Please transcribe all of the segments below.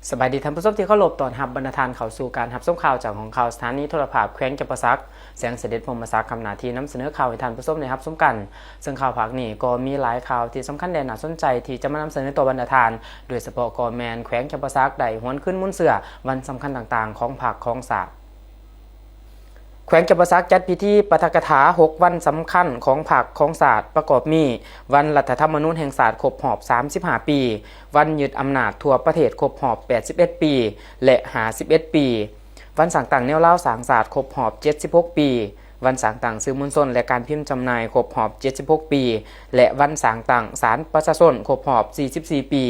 สบายดีท่านผู้ชมที่เคารพตอนรับบรรณาทานเข้าสู่การรับชมข่าวจากของข่าวสถานีโทรภาพแขวงจำปาสักแสงเสด็จพรหมศักดิ์คำหน้าที่นำเสนอข่าวให้ท่านผู้ชมได้รับชมกันซึ่งข่าวภาคนี้ก็มีหลายข่าวที่สำคัญและน่าสนใจที่จะมานำเสนอต่อบรรณาทานโดยเฉพาะกอแมนแขวงจำปาสักได้หวนขึ้นมุนเสือวันสำคัญต่างๆของภาคของศาสตร์แขวงจำปาสักจัดพิธีปาฐกถา6วันสำคัญของภาคของศาสตร์ประกอบมีวันรัฐธรรมนูญแห่งศาสตร์ครบรอบ35 ปีวันยึดอำนาจทั่วประเทศครบรอบ81 ปีและ51 ปีวันสร้างตั้งแนวเล่าสร้างศาสตร์ครบรอบ76 ปีวันสร้างตั้งสื่อมวลชนและการพิมพ์จำหน่ายครบรอบ76 ปีและวันสร้างตั้งศาลประชาชนครบรอบ44 ปี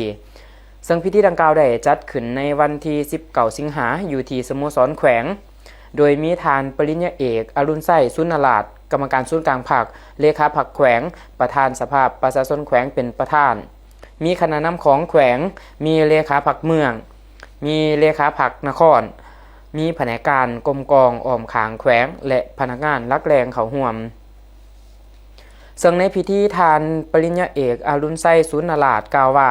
ซึ่งพิธีดังกล่าวได้จัดขึ้นในวันที่19 สิงหาอยู่ที่สโมสรแขวงโดยมีทานปริญญาเอกอรุณไส้สุนราชกรรมการศูนย์กลางพรรคเลขาพรรคแขวงประธานสภาประชาชนแขวงเป็นประธานมีคณะนำของแขวงมีเลขาพรรคเมืองมีเลขาพรรคนครมีแผนการกรมกองอ้อมขางแขวงและพนักงานรักแรงเขาห่วมซึ่งในพิธีทานปริญญาเอกอรุณไส้สุนราชกล่าวว่า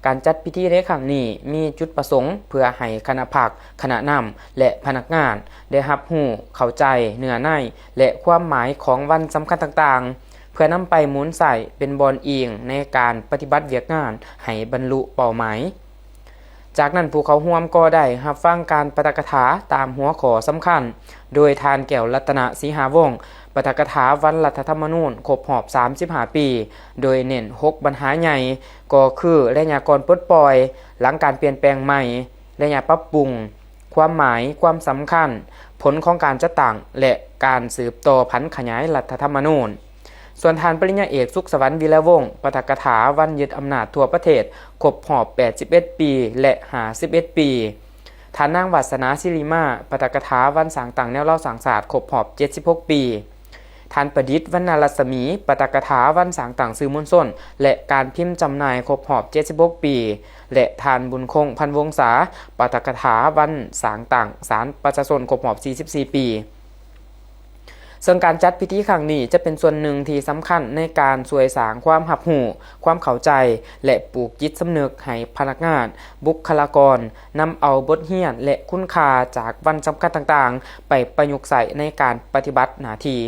การจัดพิธีในครั้งนี้มีจุดประสงค์เพื่อให้คณะพรรคคณะนำและพนักงานได้รับรู้เข้าใจเนื้อในและความหมายของวันสำคัญต่างๆเพื่อนำไปหมุนใส่เป็นบอลอิงในการปฏิบัติเวียกงานให้บรรลุเป้าหมายจากนั้นผู้เขาร่วมก็ได้รับฟังการปาฐกถาตามหัวข้อสำคัญโดยทานแก้วรัตนสีหาวงศ์ปาฐกถาวันรัฐธรรมนูญครบรอบ35 ปีโดยเน้น6ปัญหาใหญ่ก็คือระยะก่อนปลดปล่อยหลังการเปลี่ยนแปลงใหม่ระยะปรับปรุงความหมายความสำคัญผลของการจัดตั้งและการสืบต่อพันธุ์ขยายรัฐธรรมนูญส่วนทานปริญญาเอกสุขสวรรค์วีระวงศ์ปาฐกถาวันยึดอำนาจทั่วประเทศครบรอบ81 ปีและ51 ปีทานนางวาสนาศิริมาปาฐกถาวันสร้างตั้งแนวเล่าสร้างศาสตร์ครบรอบ76 ปีทานประดิษฐ์วรรณรัศมีปาฐกถาวันสร้างตั้งสื่อมวลชนและการพิมพ์จำหน่ายครบรอบ76 ปีและทานบุญคงพันวงศาปาฐกถาวันสร้างตั้งศาลประชาชนครบรอบ44 ปีซึ่งการจัดพิธีครั้งนี้จะเป็นส่วนหนึ่งที่สำคัญในการช่วยสร้างความรับรู้ความเข้าใจและปลูกจิตสำนึกให้พนักงานบุคลากรนำเอาบทเรียนและคุณค่าจากวันสำคัญต่างๆไปประยุกต์ใช้ในการปฏิบัติหน้าที่